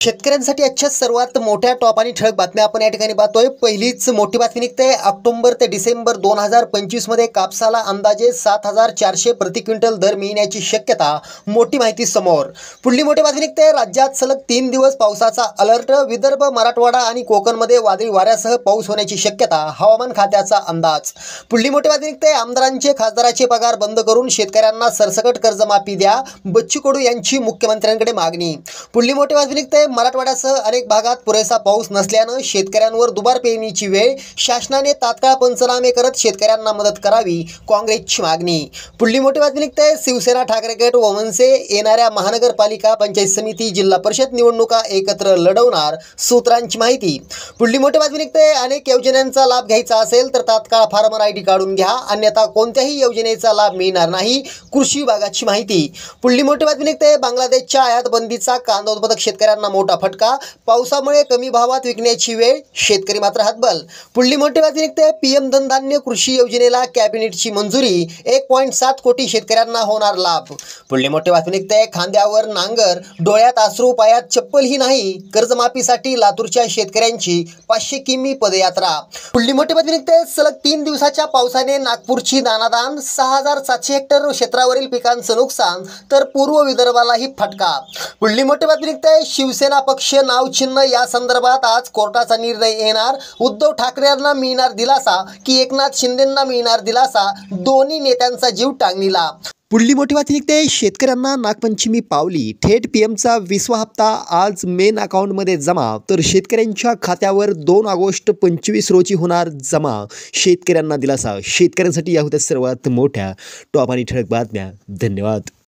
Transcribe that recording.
शेतकऱ्यांसाठी आजच्या सर्वात मोठ्या टॉप आणि ठळक बातम्या आपण या ठिकाणी पाहतोय। पहिलीच मोठी बातमी निघते ऑक्टोबर ते डिसेंबर 2025 मध्ये कापसाला अंदाजे 7400 प्रति क्विंटल दर मिळण्याची शक्यता। मोठी माहिती समोर। पुढली मोठी बातमी निघते राज्यात सलग 3 दिवस पावसाचा अलर्ट। विदर्भ, मराठवाडा आणि कोकणमध्ये वादळी वाऱ्यासह पाऊस होण्याची शक्यता, हवामान खात्याचा अंदाज। पुढली मोठी बातमी निघते आमदारांचे खासदाराचे पगार बंद करून शेतकऱ्यांना सरसकट कर्जमाफी द्या, बच्चू कडू यांची मुख्यमंत्र्यांकडे मागणी। पुढली मोठी बातमी निघते मराठवाड्यासह अनेक भागात पुरेसा पाऊस नसल्याने शेतकऱ्यांवर दुबार पेरणीची वेळ, शासनाने तात्काळ पंचनामे करत शेतकऱ्यांना मदत करावी, काँग्रेसची मागणी। पुढली मोठी बातमी निघते शिवसेना ठाकरे गट व मनसे येणाऱ्या महानगरपालिका, पंचायत समिती, जिल्हा परिषद निवडणुका एकत्र लढवणार, सूत्रांची माहिती। पुढली मोठी बातमी निघते अनेक योजनांचा लाभ घ्यायचा असेल तर तात्काळ फार्मर आयडी काढून घ्या, अन्यथा कोणत्याही योजनेचा लाभ मिळणार नाही, कृषी विभागाची माहिती। पुढली मोठी बातमी निघते बांगलादेशच्या आयात बंदीचा कांदा उत्पादक शेतकऱ्यांना मोठा फटका, पावसामुळे कमी भावात विकण्याची वेळ, शेतकरी मात्र हतबल। पुढली मोठी बातमी निघते पीएम धनधान्य कृषी योजनेला कॅबिनेटची मंजुरी, 1.7 कोटी शेतकऱ्यांना होणार लाभ। पुढली मोठी बातमी निघते खांद्यावर नांगर, डोळ्यात अश्रू, पायात चप्पलही नाही, कर्जमाफीसाठी लातूरच्या शेतकऱ्यांची 500 किमी पदयात्रा। पुढली मोठी बातमी निघते सलग 3 दिवसाच्या पावसाने नागपूरची दानादान, 6700 हेक्टर क्षेत्रावरील पिकांचं नुकसान, तर पूर्व विदर्भालाही फटका। पुढली मोठी बातमी निघते शिवसेना पक्ष नाव चिन्ह या संदर्भात आज कोर्टाचा निर्णय येणार, उद्धव ठाकरेंना मिळणार दिलासा की एकनाथ शिंदेंना मिळणार दिलासा, दोन्ही नेत्यांचा जीव टांगणीला। पुढली मोठी बातमी निघते शेतकऱ्यांना नागपंचमी पावली, थेट पीएमचा 20वा हप्ता आज मेन अकाउंटमध्ये जमा, तर शेतकऱ्यांच्या खात्यावर 2 ऑगस्ट 25 रोजी होणार जमा, शेतकऱ्यांना दिलासा। शेतकऱ्यांसाठी या होत्या सर्वात मोठ्या टॉप आणि ठळक बातम्या। धन्यवाद।